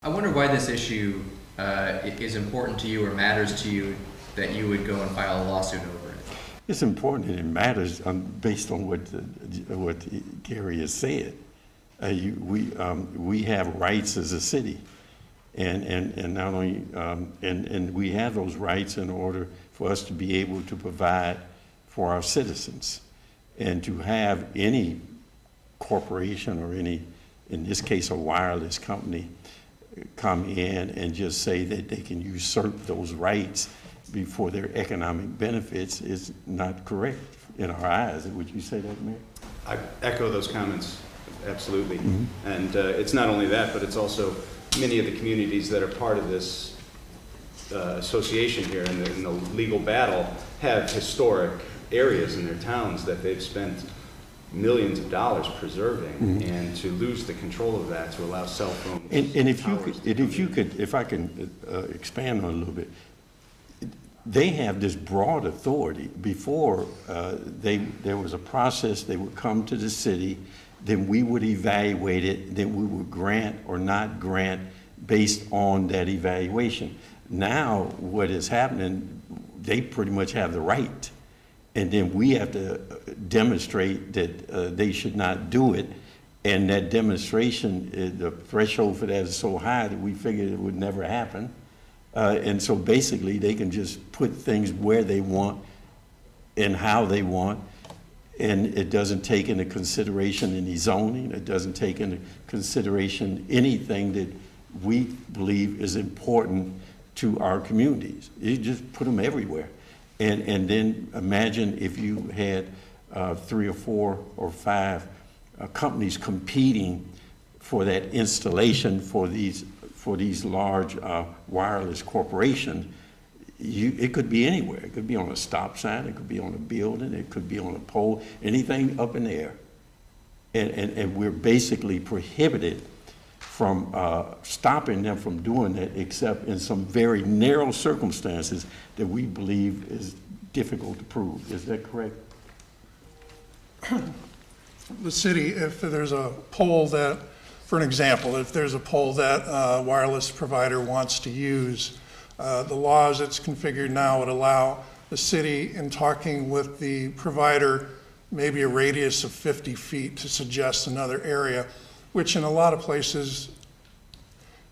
I wonder why this issue is important to you or matters to you that you would go and file a lawsuit over it. It's important and it matters based on what Gary has said. We have rights as a city, and not only and we have those rights in order for us to be able to provide for our citizens, and to have any corporation or any, in this case, a wireless company, come in and just say that they can usurp those rights before their economic benefits is not correct in our eyes. Would you say that, Mayor? I echo those comments, absolutely. Mm-hmm. And it's not only that, but it's also many of the communities that are part of this association here in the legal battle have historic areas in their towns that they've spent millions of dollars preserving, mm-hmm. and to lose the control of that, to allow cell phones. And if I can expand on it a little bit, they have this broad authority. Before there was a process, they would come to the city, then we would evaluate it, then we would grant or not grant based on that evaluation. Now what is happening, they pretty much have the right. And then we have to demonstrate that they should not do it. And that demonstration, the threshold for that is so high that we figured it would never happen. And so basically they can just put things where they want and how they want. And it doesn't take into consideration any zoning. It doesn't take into consideration anything that we believe is important to our communities. You just put them everywhere. And then imagine if you had 3 or 4 or 5 companies competing for that installation for these large wireless corporations. It could be anywhere. It could be on a stop sign. It could be on a building. It could be on a pole. Anything up in the air. And we're basically prohibited from stopping them from doing that, except in some very narrow circumstances that we believe is difficult to prove. Is that correct? The city, if there's a pole that, for an example, if there's a pole that a wireless provider wants to use, the law as it's configured now would allow the city, in talking with the provider, maybe a radius of 50 feet to suggest another area, which in a lot of places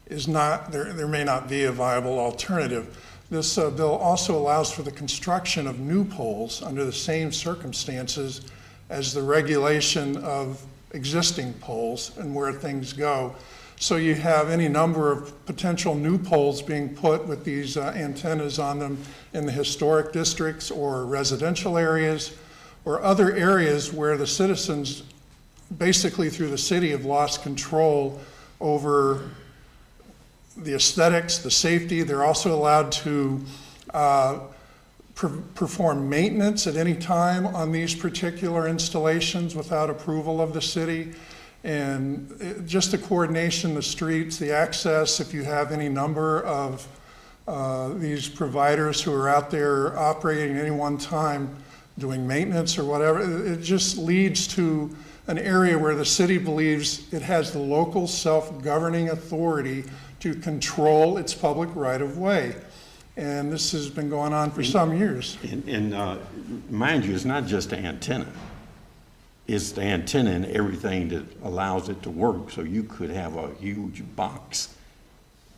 is not, there may not be a viable alternative. This bill also allows for the construction of new poles under the same circumstances as the regulation of existing poles and where things go. So you have any number of potential new poles being put with these antennas on them in the historic districts or residential areas or other areas where the citizens basically through the city have lost control over the aesthetics, the safety. They're also allowed to perform maintenance at any time on these particular installations without approval of the city. And just the coordination, the streets, the access, if you have any number of these providers who are out there operating at any one time doing maintenance or whatever, it just leads to an area where the city believes it has the local self-governing authority to control its public right-of-way. And this has been going on for some years. And mind you, it's not just the antenna. It's the antenna and everything that allows it to work. So you could have a huge box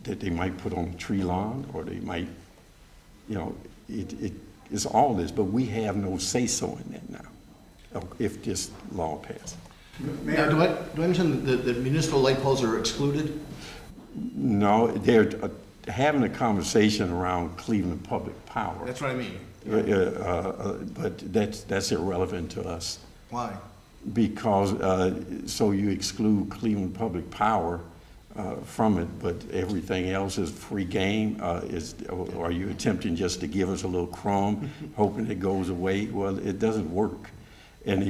that they might put on a tree lawn, or they might, it's all this, but we have no say-so in that now, if this law passes. Mayor, do I understand that the municipal light poles are excluded? No, they're having a conversation around Cleveland Public Power. That's what I mean. But that's irrelevant to us. Why? Because so you exclude Cleveland Public Power from it, but everything else is free game. Or are you attempting just to give us a little crumb, hoping it goes away? Well, it doesn't work, and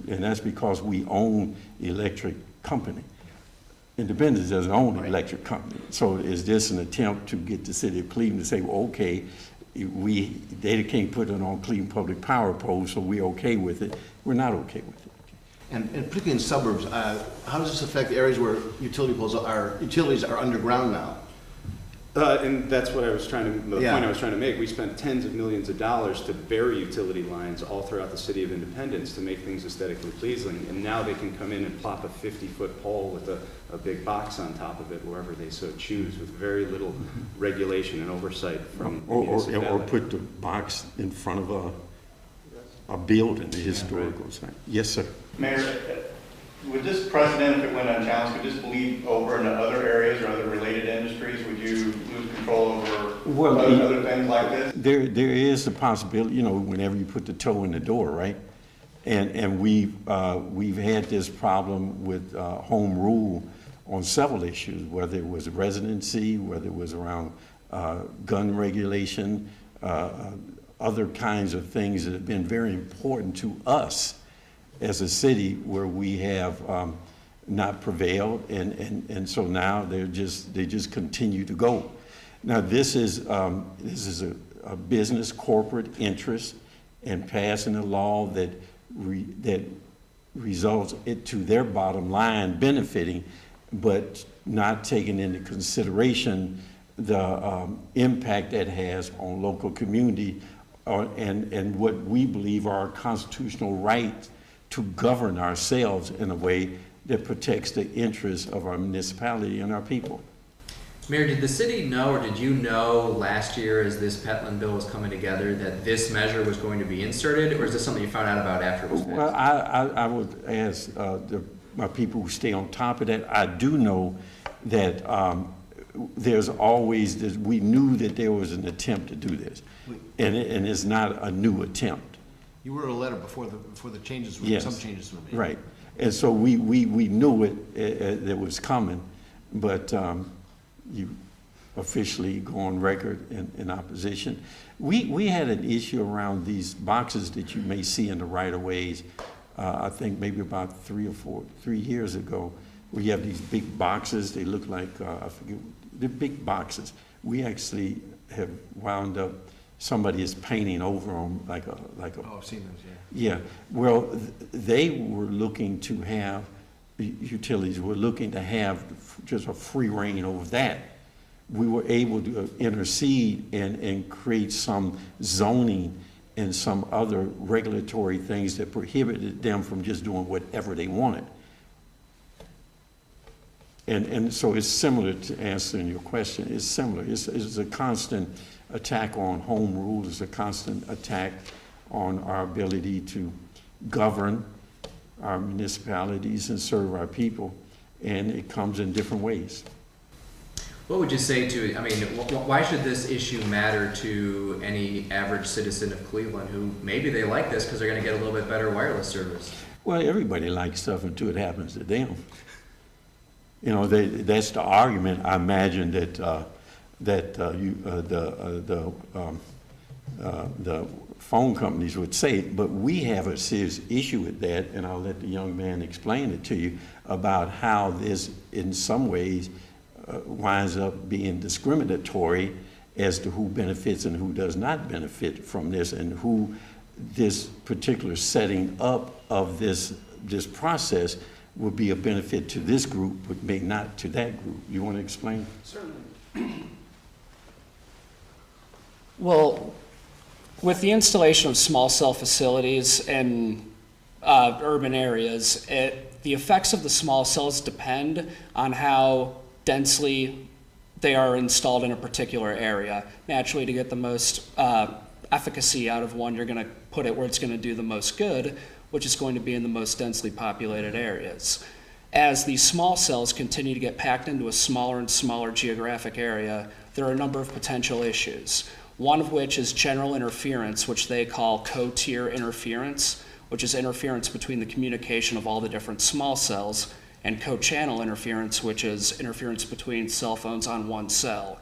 that's because we own electric company. Independence doesn't own an electric company. So is this an attempt to get the city of Cleveland to say, well, okay, they can't put it on Cleveland Public Power poles, so we're okay with it? We're not okay with it. And particularly in suburbs, how does this affect areas where utilities are underground now? And that's what I was trying to, the Yeah. point I was trying to make. We spent tens of millions of dollars to bury utility lines all throughout the city of Independence to make things aesthetically pleasing. And now they can come in and plop a 50-foot pole with a big box on top of it wherever they so choose, with very little regulation and oversight from the Or municipality. put the box in front of a building, the historical site. Yes, sir. Mayor, would this precedent, if it went unchallenged, could this bleed over into other areas or other related industries? Would you lose control over other things like this? There is a possibility, you know, whenever you put the toe in the door, right? And we've had this problem with home rule on several issues, whether it was residency, whether it was around gun regulation, other kinds of things that have been very important to us as a city, where we have not prevailed, and so now they just continue to go. Now this is a business corporate interest in passing a law that results it to their bottom line benefiting, but not taking into consideration the impact that has on local community and what we believe are our constitutional rights to govern ourselves in a way that protects the interests of our municipality and our people. Mayor, did the city know, or did you know last year as this Petland bill was coming together that this measure was going to be inserted, or is this something you found out about after it was passed? Well, I would ask my people who stay on top of that. I do know that there's always this, we knew that there was an attempt to do this, and it's not a new attempt. You wrote a letter before the changes, Yes. some changes were made. Right, and so we knew it was coming, but you officially go on record in opposition. We had an issue around these boxes that you may see in the right-of-ways, I think maybe about 3 years ago, where you have these big boxes. They look like, I forget, they're big boxes. We actually have wound up, somebody is painting over them like a. Oh, I've seen those, yeah. Yeah, well, they were looking to have, the utilities were looking to have just a free reign over that. We were able to intercede and create some zoning and some other regulatory things that prohibited them from just doing whatever they wanted. And so it's similar to answering your question. It's similar. It's a constant attack on home rule. It's a constant attack on our ability to govern our municipalities and serve our people. And it comes in different ways. What would you say to, I mean, why should this issue matter to any average citizen of Cleveland who maybe they like this because they're going to get a little bit better wireless service? Well, everybody likes stuff until it happens to them. You know, that's the argument, I imagine, that the phone companies would say. But we have a serious issue with that, and I'll let the young man explain it to you, about how this, in some ways, winds up being discriminatory as to who benefits and who does not benefit from this, and who this particular setting up of this process would be a benefit to this group, but may not to that group. You want to explain? Certainly. Well, with the installation of small cell facilities in urban areas, the effects of the small cells depend on how densely they are installed in a particular area. Naturally, to get the most efficacy out of one, you're going to put it where it's going to do the most good, which is going to be in the most densely populated areas. As these small cells continue to get packed into a smaller and smaller geographic area, there are a number of potential issues. One of which is general interference, which they call co-tier interference, which is interference between the communication of all the different small cells, and co-channel interference, which is interference between cell phones on one cell.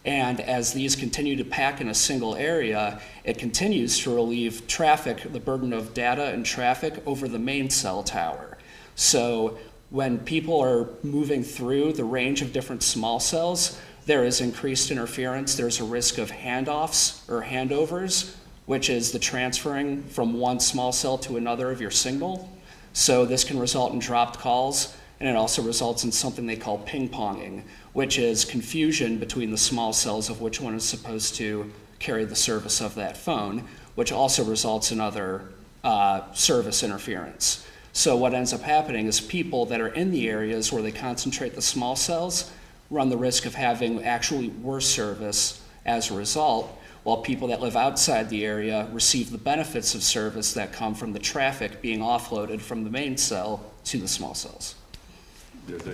And as these continue to pack in a single area, it continues to relieve traffic, the burden of data and traffic over the main cell tower. So when people are moving through the range of different small cells, there is increased interference. There's a risk of handoffs or handovers, which is the transferring from one small cell to another of your signal. So this can result in dropped calls, and it also results in something they call ping-ponging, which is confusion between the small cells of which one is supposed to carry the service of that phone, which also results in other service interference. So what ends up happening is people that are in the areas where they concentrate the small cells run the risk of having actually worse service as a result, while people that live outside the area receive the benefits of service that come from the traffic being offloaded from the main cell to the small cells. That's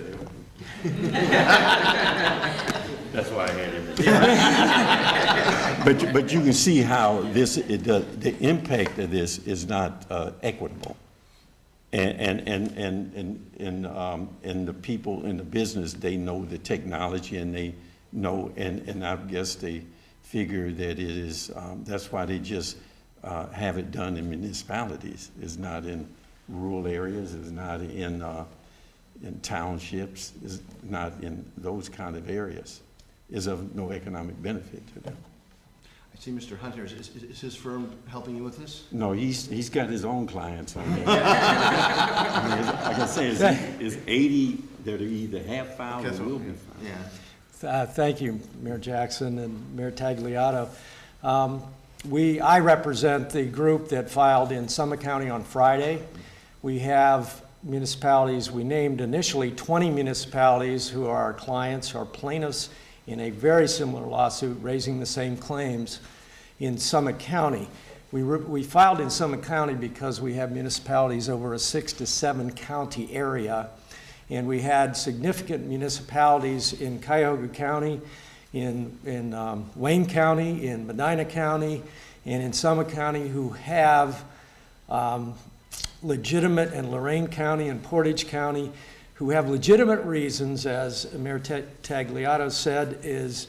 why I had it. But you can see how the impact of this is not equitable. And the people in the business, they know the technology, and they know, and I guess they figure that it is, that's why they just have it done in municipalities. It's not in rural areas, it's not in townships, it's not in those kind of areas. Is of no economic benefit to them. I see Mr. Hunter, is his firm helping you with this? No, he's got his own clients on there. I mean, like I say, it's 80 that are either have filed or will be filed. Yeah. Thank you, Mayor Jackson and Mayor Tagliato. I represent the group that filed in Summit County on Friday. We have municipalities, we named initially 20 municipalities who are our clients, our plaintiffs, in a very similar lawsuit raising the same claims in Summit County. We filed in Summit County because we have municipalities over a 6 to 7 county area, and we had significant municipalities in Cuyahoga County, in Wayne County, in Medina County, and in Summit County who have legitimate, and Lorain County and Portage County who have legitimate reasons, as Mayor Tagliato said, is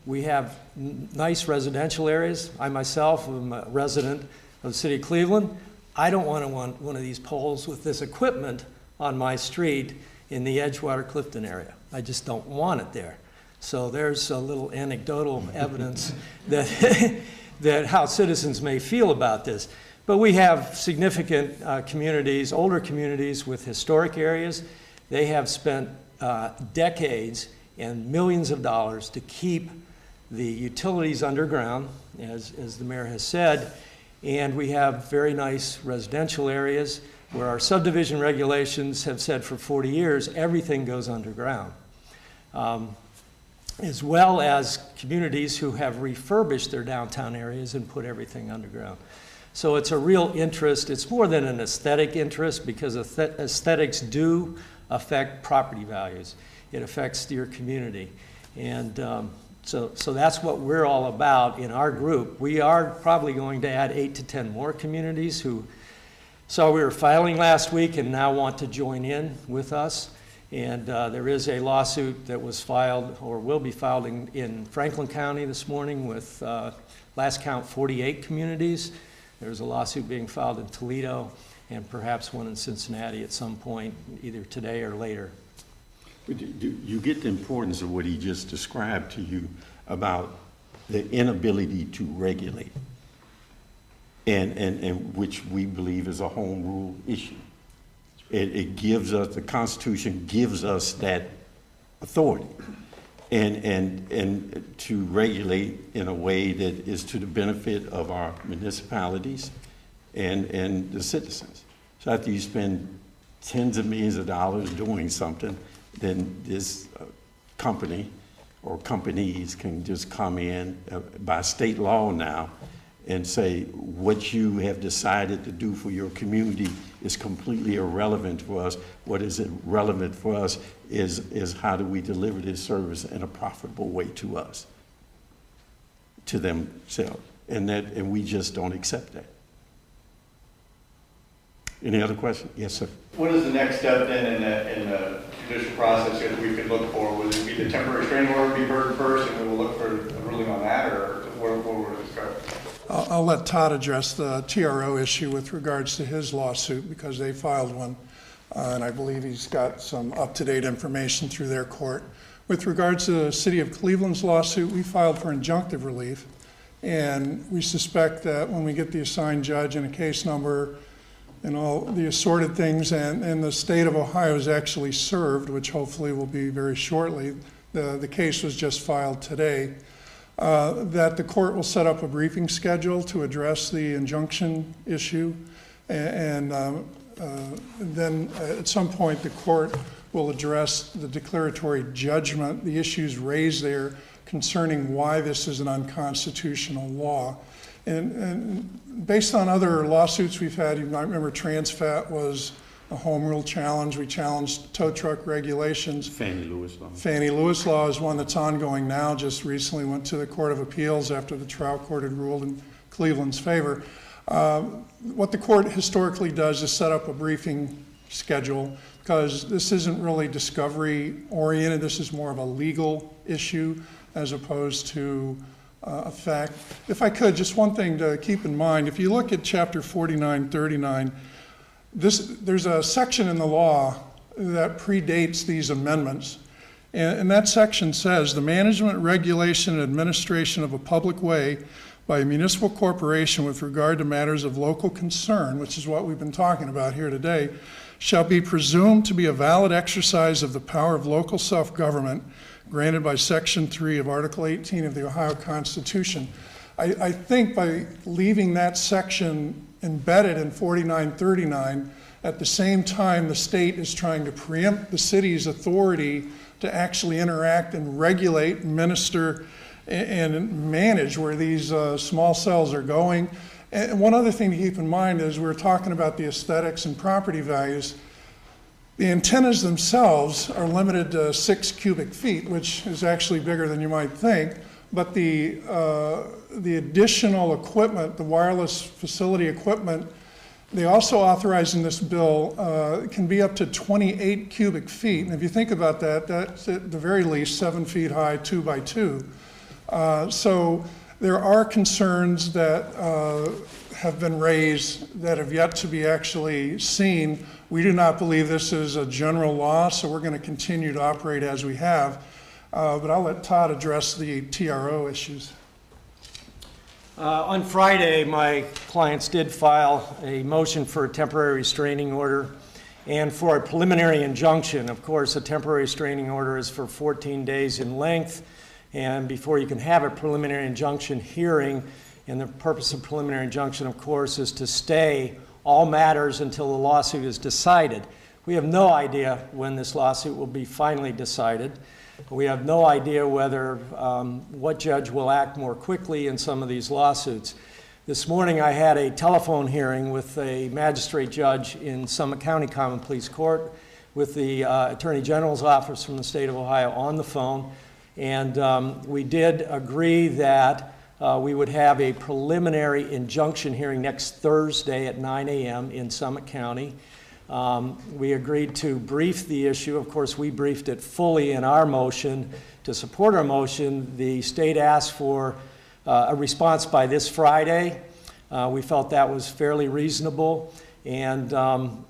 we have nice residential areas. I myself am a resident of the city of Cleveland. I don't want one of these poles with this equipment on my street in the Edgewater Clifton area. I just don't want it there. So there's a little anecdotal evidence that, that how citizens may feel about this. But we have significant communities, older communities with historic areas. They have spent decades and millions of dollars to keep the utilities underground, as the mayor has said, and we have very nice residential areas where our subdivision regulations have said for 40 years everything goes underground, as well as communities who have refurbished their downtown areas and put everything underground. So it's a real interest. It's more than an aesthetic interest, because aesthetics do affect property values. It affects your community. And so that's what we're all about in our group. We are probably going to add 8 to 10 more communities who saw we were filing last week and now want to join in with us. And there is a lawsuit that was filed, or will be filed in Franklin County this morning with, last count, 48 communities. There's a lawsuit being filed in Toledo, and perhaps one in Cincinnati at some point, either today or later. But you get the importance of what he just described to you about the inability to regulate, and which we believe is a home rule issue. It gives us, the Constitution gives us that authority, and to regulate in a way that is to the benefit of our municipalities and the citizens. So after you spend tens of millions of dollars doing something, then this company or companies can just come in by state law now and say what you have decided to do for your community is completely irrelevant for us. What is relevant for us is how do we deliver this service in a profitable way to us, to themselves, and we just don't accept that. Any other questions? Yes, sir. What is the next step then in the judicial process that we could look for? Would it be the temporary restraining order be heard first, and we will look for a ruling on that, or what would it start? I'll let Todd address the TRO issue with regards to his lawsuit, because they filed one, and I believe he's got some up-to-date information through their court. With regards to the City of Cleveland's lawsuit, we filed for injunctive relief, and we suspect that when we get the assigned judge and a case number, and all the assorted things, and the state of Ohio is actually served, which hopefully will be very shortly. The case was just filed today. That the court will set up a briefing schedule to address the injunction issue, and then at some point the court will address the declaratory judgment, the issues raised there concerning why this is an unconstitutional law. And based on other lawsuits we've had, you might remember Trans Fat was a home rule challenge. We challenged tow truck regulations. Fannie Lewis law. Fannie Lewis law is one that's ongoing now, just recently went to the Court of Appeals after the trial court had ruled in Cleveland's favor. What the court historically does is set up a briefing schedule, because this isn't really discovery oriented. This is more of a legal issue as opposed to a fact. If I could, just one thing to keep in mind, if you look at chapter 4939, there's a section in the law that predates these amendments, and that section says, the management, regulation, and administration of a public way by a municipal corporation with regard to matters of local concern, which is what we've been talking about here today, shall be presumed to be a valid exercise of the power of local self-government granted by Section 3 of Article 18 of the Ohio Constitution. I think by leaving that section embedded in 4939, at the same time the state is trying to preempt the city's authority to actually interact and regulate, minister, and manage where these small cells are going. And one other thing to keep in mind is we're talking about the aesthetics and property values. The antennas themselves are limited to 6 cubic feet, which is actually bigger than you might think, but the additional equipment, the wireless facility equipment, they also authorize in this bill can be up to 28 cubic feet. And if you think about that, that's at the very least 7 feet high, 2 by 2. So there are concerns that have been raised that have yet to be actually seen. We do not believe this is a general law, so we're going to continue to operate as we have. But I'll let Todd address the TRO issues. On Friday, my clients did file a motion for a temporary restraining order and for a preliminary injunction. Of course, a temporary restraining order is for 14 days in length, and before you can have a preliminary injunction hearing, and the purpose of preliminary injunction, of course, is to stay all matters until the lawsuit is decided. We have no idea when this lawsuit will be finally decided. We have no idea whether what judge will act more quickly in some of these lawsuits. This morning I had a telephone hearing with a magistrate judge in Summit County Common Pleas Court with the Attorney General's office from the state of Ohio on the phone, and we did agree that we would have a preliminary injunction hearing next Thursday at 9 a.m. in Summit County. We agreed to brief the issue. Of course, we briefed it fully in our motion. To support our motion, the state asked for a response by this Friday. We felt that was fairly reasonable, and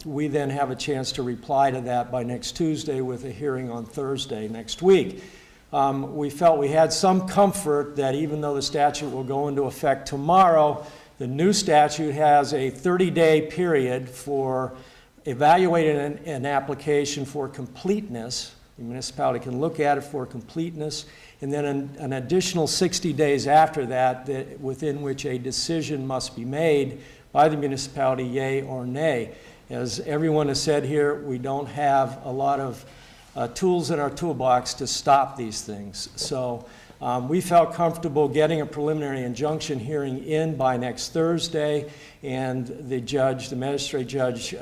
we then have a chance to reply to that by next Tuesday with a hearing on Thursday next week. We felt we had some comfort that even though the statute will go into effect tomorrow, the new statute has a 30-day period for evaluating an application for completeness. The municipality can look at it for completeness, and then an additional 60 days after that, within which a decision must be made by the municipality, yay or nay. As everyone has said here, we don't have a lot of tools in our toolbox to stop these things. So we felt comfortable getting a preliminary injunction hearing in by next Thursday, and the judge, the magistrate judge,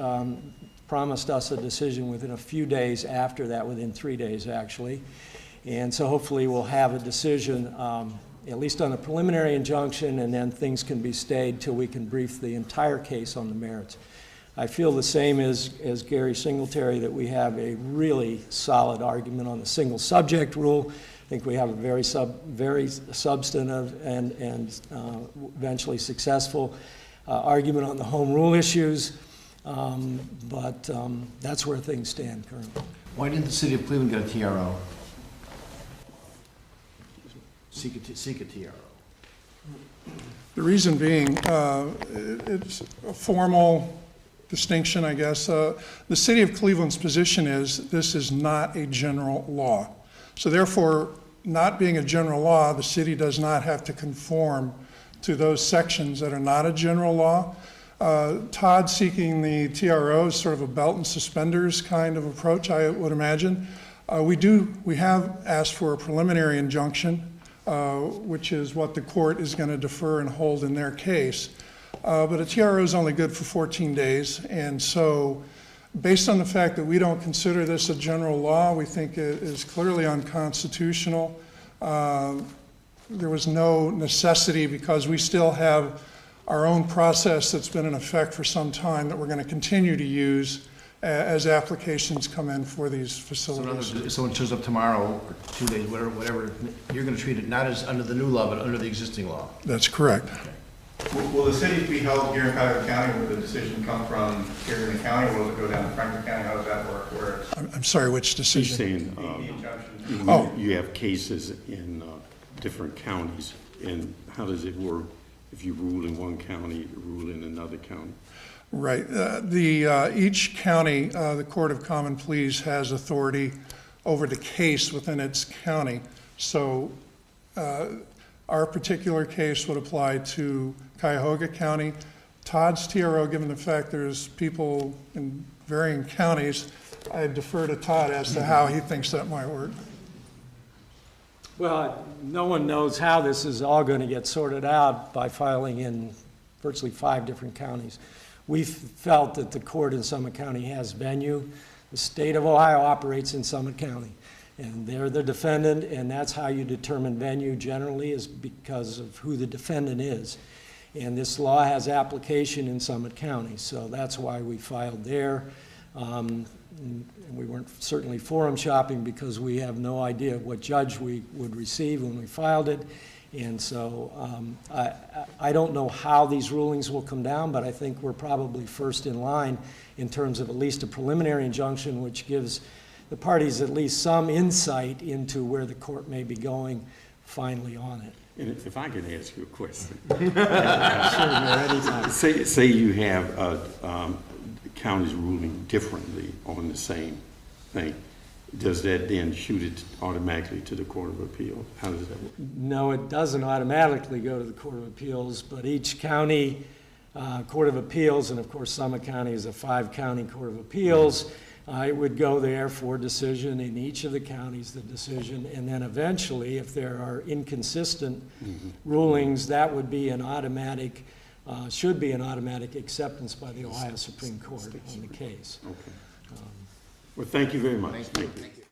promised us a decision within a few days after that, within 3 days actually. And so hopefully we'll have a decision at least on the preliminary injunction, and then things can be stayed till we can brief the entire case on the merits. I feel the same as Gary Singletary, that we have a really solid argument on the single subject rule. I think we have a very substantive and eventually successful argument on the home rule issues, but that's where things stand currently. Why didn't the city of Cleveland get a TRO? Seek a TRO. The reason being, it's a formal distinction, I guess. The city of Cleveland's position is this is not a general law. So therefore, not being a general law, the city does not have to conform to those sections that are not a general law. Todd seeking the TRO is sort of a belt and suspenders kind of approach, I would imagine. We have asked for a preliminary injunction, which is what the court is going to defer and hold in their case. But a TRO is only good for 14 days, and so based on the fact that we don't consider this a general law, we think it is clearly unconstitutional. There was no necessity because we still have our own process that's been in effect for some time that we're going to continue to use as applications come in for these So in other facilities. words, if someone shows up tomorrow, or 2 days, whatever, you're gonna treat it not as under the new law, but under the existing law. That's correct. Will the cities be held here in Cuyahoga County? Will the decision come from here in the county, or will it go down to Franklin County? How does that work? Where it's I'm sorry, which He's decision? saying, the injunction? Oh. you have cases in different counties, and how does it work if you rule in one county, rule in another county? Right. Each county, the Court of Common Pleas has authority over the case within its county. So our particular case would apply to Cuyahoga County. Todd's TRO, given the fact there's people in varying counties, I defer to Todd as to how he thinks that might work. Well, no one knows how this is all going to get sorted out by filing in virtually 5 different counties. We felt that the court in Summit County has venue. The state of Ohio operates in Summit County, and they're the defendant, and that's how you determine venue generally, is because of who the defendant is. And this law has application in Summit County, so that's why we filed there. And we weren't certainly forum shopping because we have no idea what judge we would receive when we filed it. And so I don't know how these rulings will come down, but I think we're probably first in line in terms of at least a preliminary injunction, which gives the parties at least some insight into where the court may be going finally on it. And if I could ask you a question. Anytime. Say you have counties ruling differently on the same thing. Does that then shoot it automatically to the Court of Appeal? How does that work? No, it doesn't automatically go to the Court of Appeals, but each county Court of Appeals, and of course Summit County is a 5-county Court of Appeals, it would go there for decision in each of the counties, the decision, and then eventually, if there are inconsistent rulings, that would be an automatic, should be an automatic acceptance by the Ohio Supreme Court on the case. Okay. Well, thank you very much. Thank you.